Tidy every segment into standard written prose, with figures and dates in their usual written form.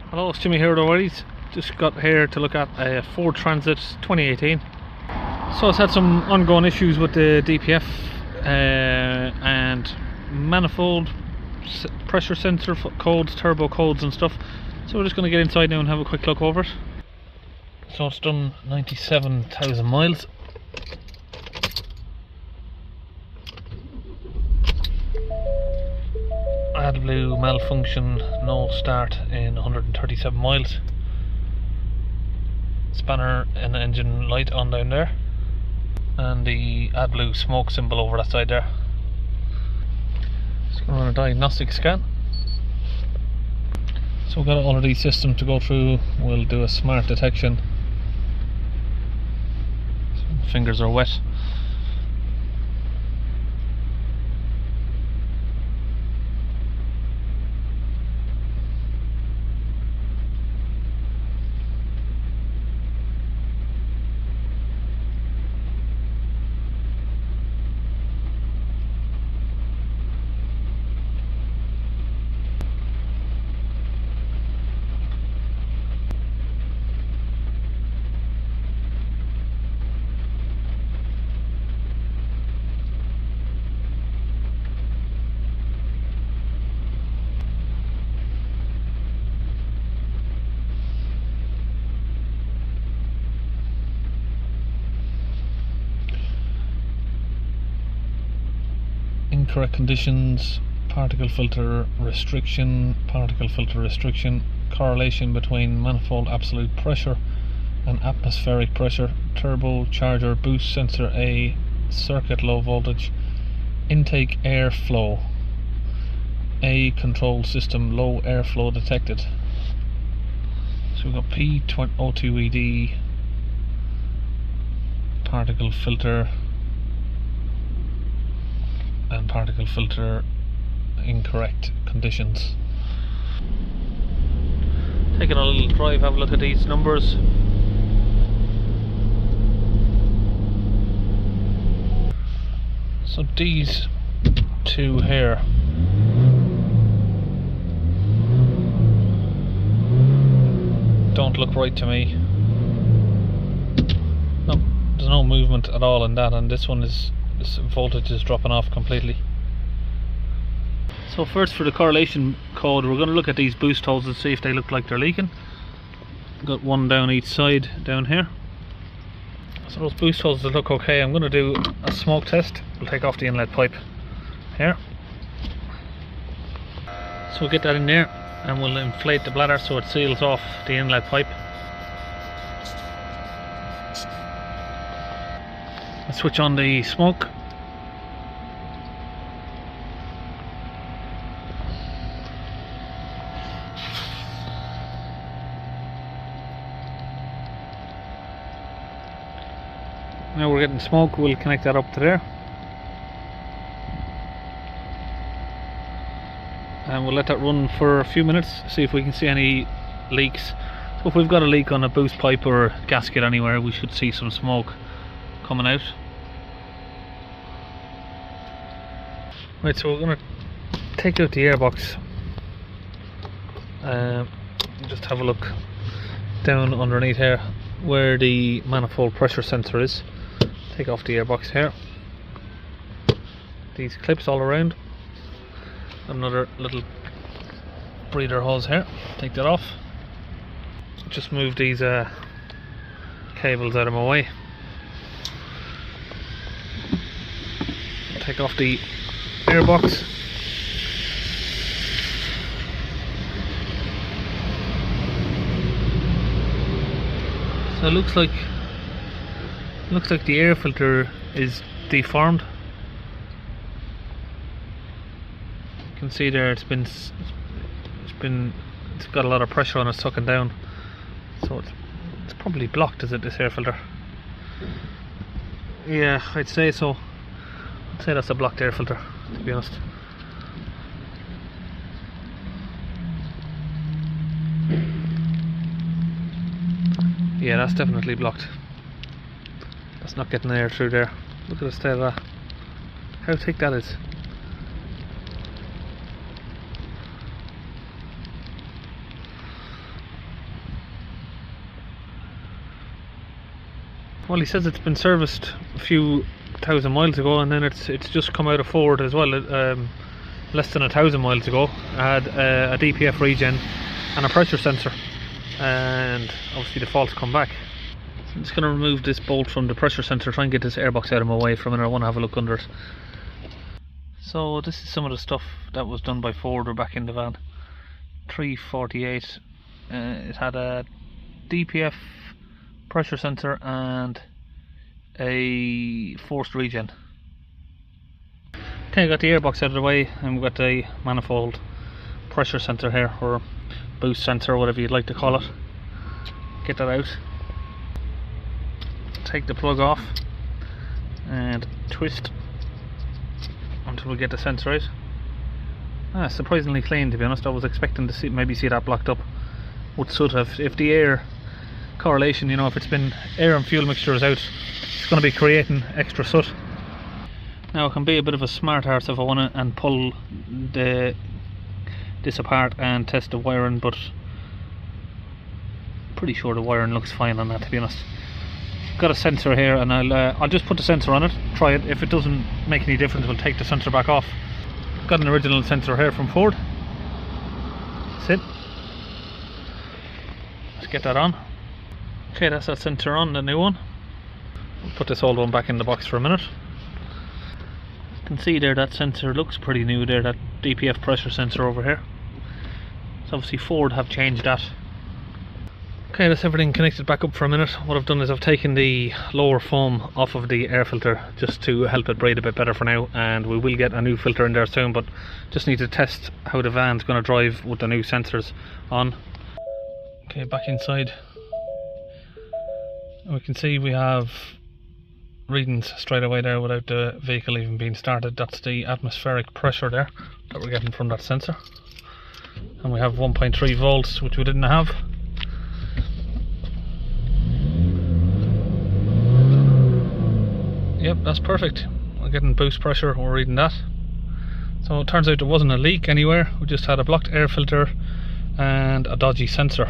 Hello, it's Jimmy here, no worries. Just got here to look at a Ford Transit 2018. So it's had some ongoing issues with the DPF and manifold, pressure sensor codes, turbo codes and stuff. So we're just going to get inside now and have a quick look over it. So it's done 97,000 miles. AdBlue malfunction, no start in 137 miles. Spanner and engine light on down there, and the AdBlue smoke symbol over that side there. Just going to run a diagnostic scan. So we've got all of these systems to go through. We'll do a smart detection. So my fingers are wet. Incorrect conditions, particle filter restriction, correlation between manifold absolute pressure and atmospheric pressure, turbocharger boost sensor A, circuit low voltage, intake airflow, A control system low airflow detected. So we've got P02ED, particle filter, and particle filter incorrect conditions. Taking a little drive, have a look at these numbers. So these two here don't look right to me. No, there's no movement at all in that, and this one is, this voltage is dropping off completely. So first, for the correlation code, we're going to look at these boost holes and see if they look like they're leaking. Got one down each side down here. So those boost holes look okay. I'm going to do a smoke test. We'll take off the inlet pipe here. So we'll get that in there and we'll inflate the bladder so it seals off the inlet pipe. Let's switch on the smoke. Now we're getting smoke, we'll connect that up to there. And we'll let that run for a few minutes, see if we can see any leaks. So if we've got a leak on a boost pipe or gasket anywhere, we should see some smoke coming out. Right, so we're going to take out the airbox. Just have a look down underneath here where the manifold pressure sensor is. Take off the airbox here. These clips all around. Another little breather hose here. Take that off. Just move these cables out of my way. Take off the airbox. So it looks like the air filter is deformed. You can see there it's got a lot of pressure on it sucking down. So it's probably blocked, is it, this air filter? Yeah, I'd say so. I'd say that's a blocked air filter, to be honest. Yeah, that's definitely blocked. That's not getting air through there. Look at the state of that. How thick that is. Well, he says it's been serviced a few thousand miles ago, and then it's just come out of Ford as well. Less than 1,000 miles ago, had a DPF regen and a pressure sensor, and obviously the fault's come back. So I'm just going to remove this bolt from the pressure sensor, try and get this airbox out of my way for a minute. I want to have a look under it. So this is some of the stuff that was done by Ford or back in the van. 348. It had a DPF pressure sensor and a forced regen. Okay, I got the airbox out of the way, and we've got the manifold pressure sensor here, or boost sensor, whatever you'd like to call it. Get that out. Take the plug off and twist until we get the sensor out. Surprisingly clean, to be honest. I was expecting to maybe see that blocked up with soot. If the air correlation, you know, if it's been air and fuel mixture is out, it's going to be creating extra soot. Now it can be a bit of a smart arse if I want to and pull this apart and test the wiring, but pretty sure the wiring looks fine on that, to be honest. Got a sensor here, and I'll just put the sensor on it, try it. If it doesn't make any difference, we'll take the sensor back off. Got an original sensor here from Ford. That's it. Let's get that on. Okay, that's that sensor on, the new one. We'll put this old one back in the box for a minute. You can see there that sensor looks pretty new there, that DPF pressure sensor over here. So obviously Ford have changed that. Okay, that's everything connected back up for a minute. What I've done is I've taken the lower foam off of the air filter just to help it breathe a bit better for now, and we will get a new filter in there soon, but just need to test how the van's going to drive with the new sensors on. Okay, back inside. We can see we have readings straight away there without the vehicle even being started. That's the atmospheric pressure there that we're getting from that sensor, and we have 1.3 volts, which we didn't have. Yep, that's perfect. We're getting boost pressure, we're reading that. So it turns out there wasn't a leak anywhere, we just had a blocked air filter and a dodgy sensor.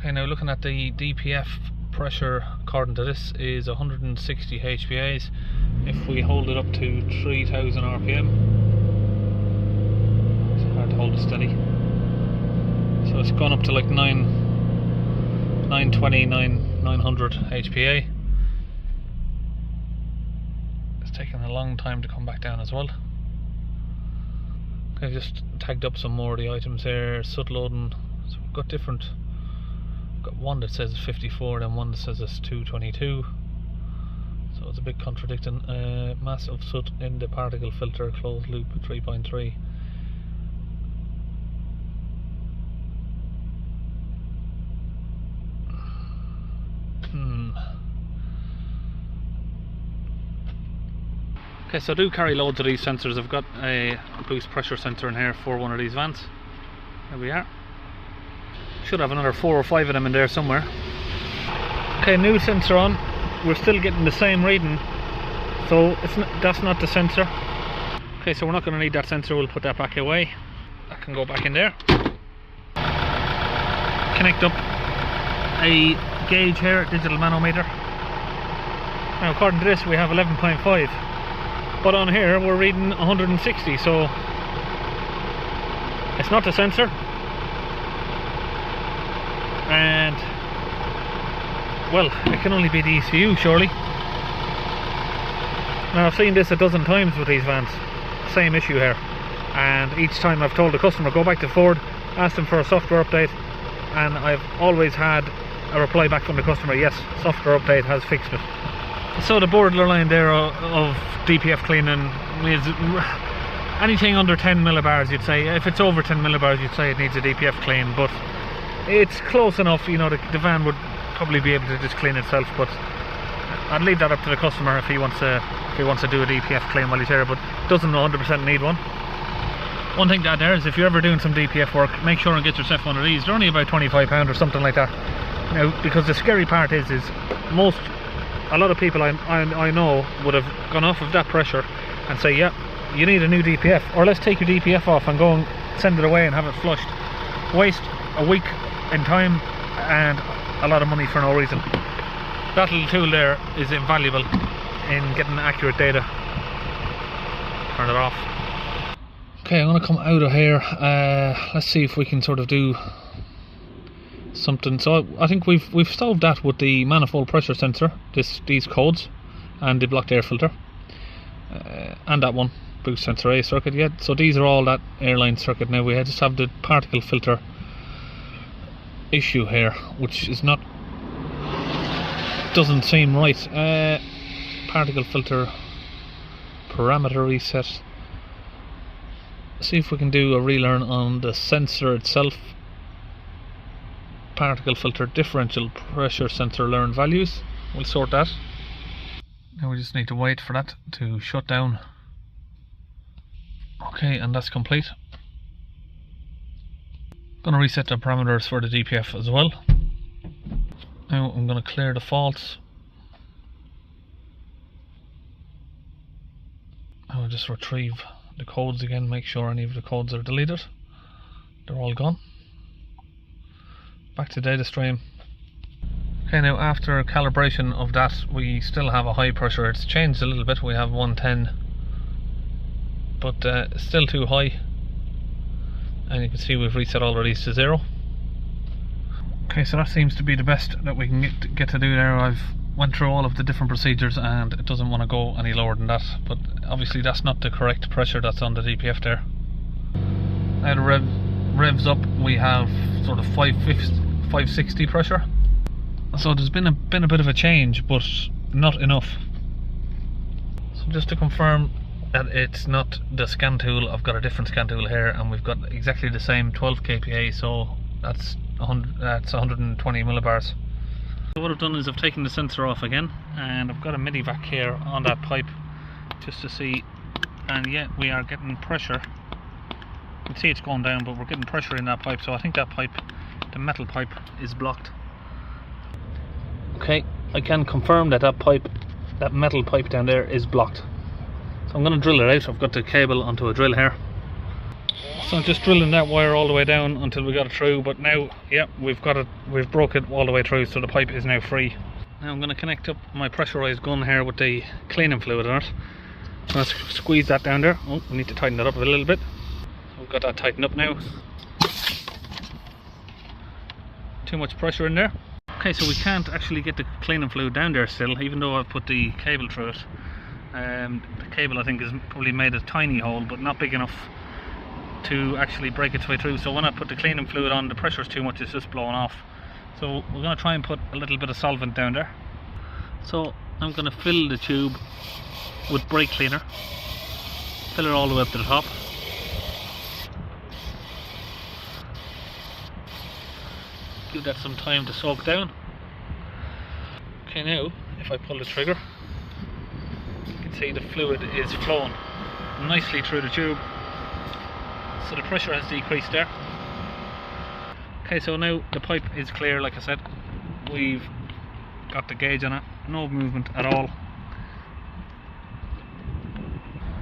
Okay, now looking at the DPF pressure, according to this, is 160 HPAs. If we hold it up to 3000 RPM, it's hard to hold it steady. So it's gone up to like 920, 900 HPA. It's taken a long time to come back down as well. I've just tagged up some more of the items here. Soot loading. So we've got different. We've got one that says 54, then one that says it's 222. So it's a bit contradicting. Massive soot in the particle filter, closed loop at 3.3. Okay, so I do carry loads of these sensors. I've got a boost pressure sensor in here for one of these vans. There we are. Should have another 4 or 5 of them in there somewhere. Okay, new sensor on. We're still getting the same reading, so that's not the sensor. Okay, so we're not going to need that sensor. We'll put that back away. That can go back in there. Connect up a gauge here, digital manometer. Now according to this we have 11.5, but on here we're reading 160, so it's not the sensor. And well, it can only be the ECU surely. Now I've seen this a dozen times with these vans, same issue here, and each time I've told the customer go back to Ford, ask them for a software update, and I've always had a reply back from the customer, yes, software update has fixed it. So the borderline there of DPF cleaning is anything under 10 millibars, you'd say. If it's over 10 millibars, you'd say it needs a DPF clean, but it's close enough. You know, the van would probably be able to just clean itself, but I'd leave that up to the customer if he wants to do a DPF clean while he's here, but doesn't 100% need one. One thing to add there is if you're ever doing some DPF work, make sure and get yourself one of these. They're only about £25 or something like that. Now, because the scary part is a lot of people I know would have gone off of that pressure and say, yeah, you need a new DPF, or let's take your DPF off and go and send it away and have it flushed. Waste a week in time and a lot of money for no reason. That little tool there is invaluable in getting accurate data. Turn it off. Okay, I'm going to come out of here. Let's see if we can sort of do something. So I think we've solved that with the manifold pressure sensor, these codes, and the blocked air filter, and that one boost sensor A circuit. Yeah, so these are all that airline circuit. Now we just have the particle filter issue here, which is not, doesn't seem right. Particle filter parameter reset. See if we can do a relearn on the sensor itself. Particle filter differential pressure sensor learn values. We'll sort that. Now we just need to wait for that to shut down. Okay, and that's complete. Going to reset the parameters for the DPF as well. Now I'm going to clear the faults. I'll just retrieve the codes again, make sure any of the codes are deleted. They're all gone. Back to data stream. Okay, now after calibration of that, we still have a high pressure. It's changed a little bit, we have 110, but still too high. And you can see we've reset all of these to 0. Okay, so that seems to be the best that we can get to do there. I've went through all of the different procedures and it doesn't want to go any lower than that, but obviously that's not the correct pressure that's on the DPF there. Now the revs up, we have sort of 560 pressure. So there's been a bit of a change, but not enough. So just to confirm that it's not the scan tool, I've got a different scan tool here, and we've got exactly the same 12 kPa, so that's 120 millibars. So what I've done is I've taken the sensor off again, and I've got a midi vac here on that pipe just to see, and yeah, we are getting pressure. You can see it's going down, but we're getting pressure in that pipe, so I think that pipe, the metal pipe, is blocked. Okay, I can confirm that that metal pipe down there is blocked. So I'm going to drill it out. I've got the cable onto a drill here. So I'm just drilling that wire all the way down until we got it through, but now, yeah, we've broke it all the way through, so the pipe is now free. Now I'm going to connect up my pressurized gun here with the cleaning fluid on it. I'm going to squeeze that down there. Oh, we need to tighten that up a little bit. So we've got that tightened up now. Too much pressure in there. Okay, so we can't actually get the cleaning fluid down there still, even though I've put the cable through it. The cable, I think, has probably made a tiny hole, but not big enough to actually break its way through. So when I put the cleaning fluid on, the pressure is too much, it's just blowing off. So we're going to try and put a little bit of solvent down there. So I'm going to fill the tube with brake cleaner, fill it all the way up to the top. Give that some time to soak down. Okay, now if I pull the trigger, you can see the fluid is flowing nicely through the tube, so the pressure has decreased there. Okay, so now the pipe is clear. Like I said, we've got the gauge on it, no movement at all.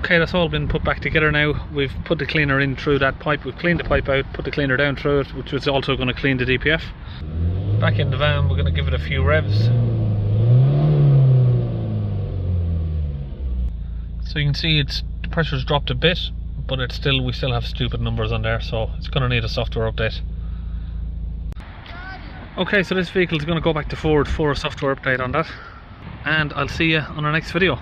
Okay, that's all been put back together now. We've put the cleaner in through that pipe, we've cleaned the pipe out, put the cleaner down through it, which was also going to clean the DPF. Back in the van, we're going to give it a few revs. So you can see the pressure's dropped a bit, but we still have stupid numbers on there, so it's going to need a software update. Okay, so this vehicle is going to go back to Ford for a software update on that, and I'll see you on our next video.